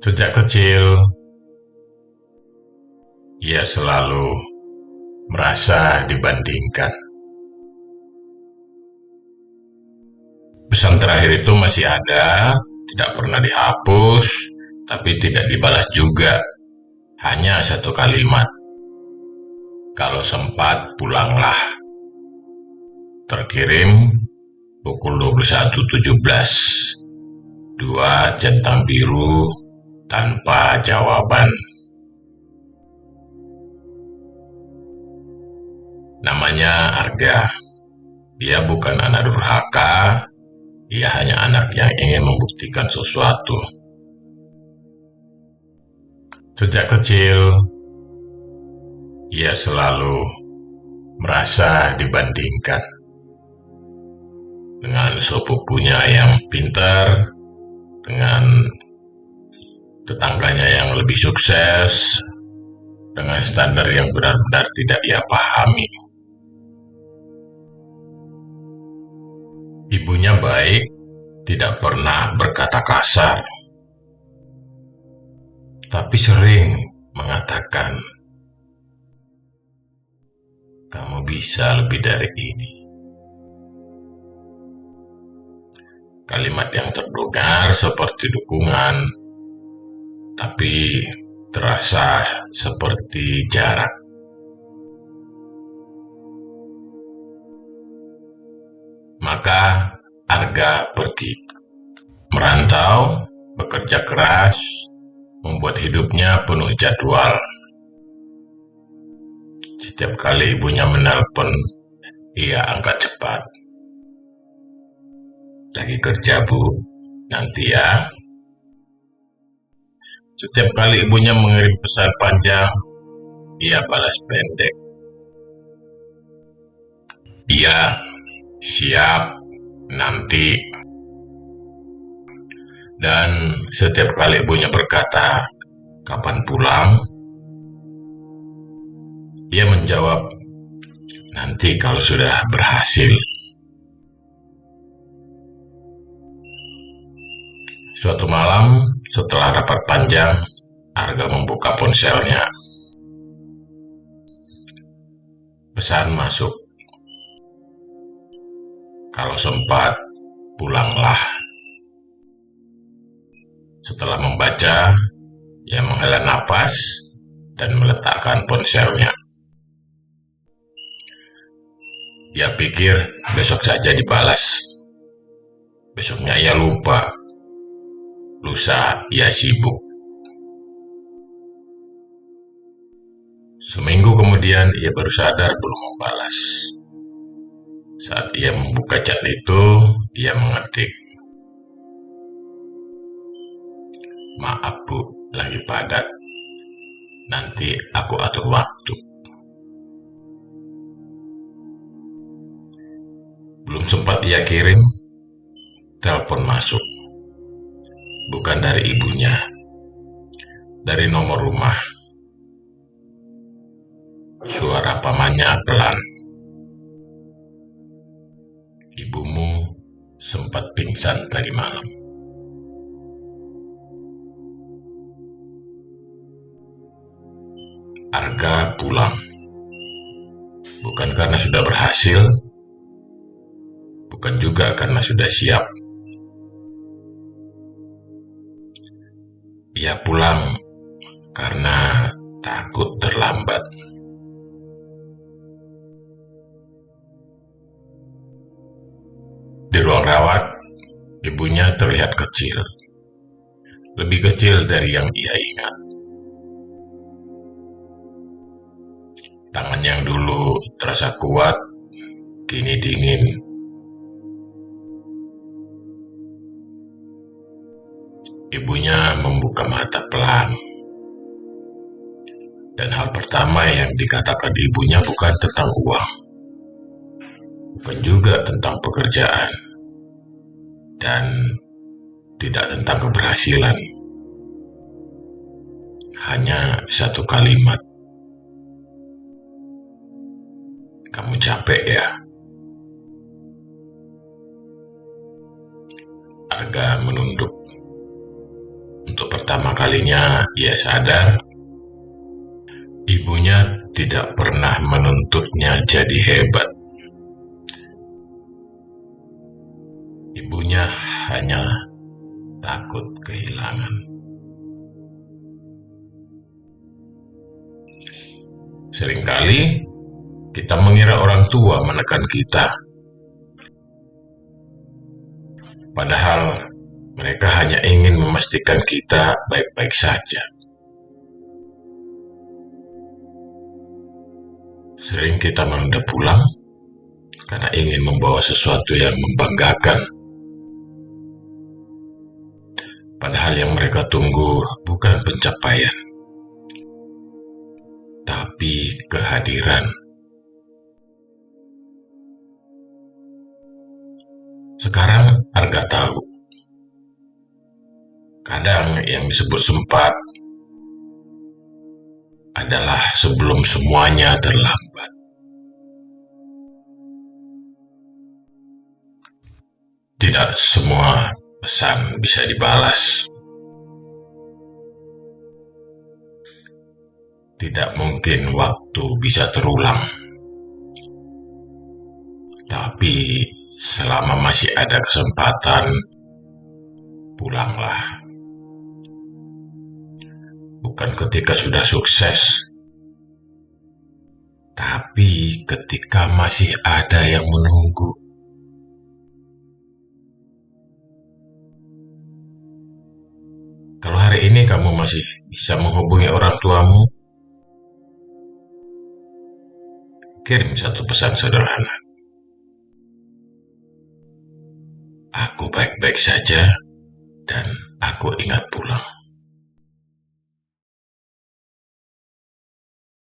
Sejak kecil, ia selalu merasa dibandingkan. Pesan terakhir itu masih ada, tidak pernah dihapus, tapi tidak dibalas juga. Hanya satu kalimat. Kalau sempat, pulanglah. Terkirim pukul 21.17. 2 centang biru tanpa jawaban. Namanya Arga. Ia bukan anak durhaka, ia hanya anak yang ingin membuktikan sesuatu. Sejak kecil, ia selalu merasa dibandingkan dengan sepupunya yang pintar, dengan tetangganya yang lebih sukses, dengan standar yang benar-benar tidak ia pahami. Ibunya baik, tidak pernah berkata kasar, tapi sering mengatakan, "Kamu bisa lebih dari ini." Kalimat yang terdengar seperti dukungan, tapi terasa seperti jarak. Maka Arga pergi, merantau, bekerja keras, membuat hidupnya penuh jadwal. Setiap kali ibunya menelpon, ia angkat cepat. "Lagi kerja, Bu, nanti ya." Setiap kali ibunya mengirim pesan panjang, ia balas pendek. "Iya, siap, nanti." Dan setiap kali ibunya berkata, "Kapan pulang?" ia menjawab, "Nanti kalau sudah berhasil." Suatu malam, setelah rapat panjang, Arga membuka ponselnya. Pesan masuk. "Kalau sempat, pulanglah." Setelah membaca, ia menghela nafas dan meletakkan ponselnya. Ia pikir besok saja dibalas. Besoknya ia lupa. Lusa ia sibuk. Seminggu kemudian ia baru sadar belum membalas. Saat ia membuka chat itu, ia mengetik, "Maaf Bu, lagi padat. Nanti aku atur waktu." Belum sempat ia kirim, telepon masuk. Bukan dari ibunya, dari nomor rumah. Suara pamannya pelan. "Ibumu sempat pingsan tadi malam." Arga pulang. Bukan karena sudah berhasil, bukan juga karena sudah siap. Ia pulang karena takut terlambat. Di ruang rawat, ibunya terlihat kecil. Lebih kecil dari yang ia ingat. Tangan yang dulu terasa kuat, kini dingin. Ibunya membuka mata pelan. Dan hal pertama yang dikatakan ibunya bukan tentang uang. Bukan juga tentang pekerjaan. Dan tidak tentang keberhasilan. Hanya satu kalimat. "Kamu capek ya?" Arga menunduk. Untuk pertama kalinya ia sadar ibunya tidak pernah menuntutnya jadi hebat. Ibunya hanya takut kehilangan. Seringkali kita mengira orang tua menekan kita, padahal mereka hanya ingin memastikan kita baik-baik saja. Sering kita menunda pulang karena ingin membawa sesuatu yang membanggakan. Padahal yang mereka tunggu bukan pencapaian, tapi kehadiran. Sekarang Arga tahu, kadang yang disebut sempat adalah sebelum semuanya terlambat. Tidak semua pesan bisa dibalas. Tidak mungkin waktu bisa terulang. Tapi selama masih ada kesempatan, pulanglah. Bukan ketika sudah sukses, tapi ketika masih ada yang menunggu. Kalau hari ini kamu masih bisa menghubungi orang tuamu, kirim satu pesan sederhana. Aku baik-baik saja dan aku ingat pulang.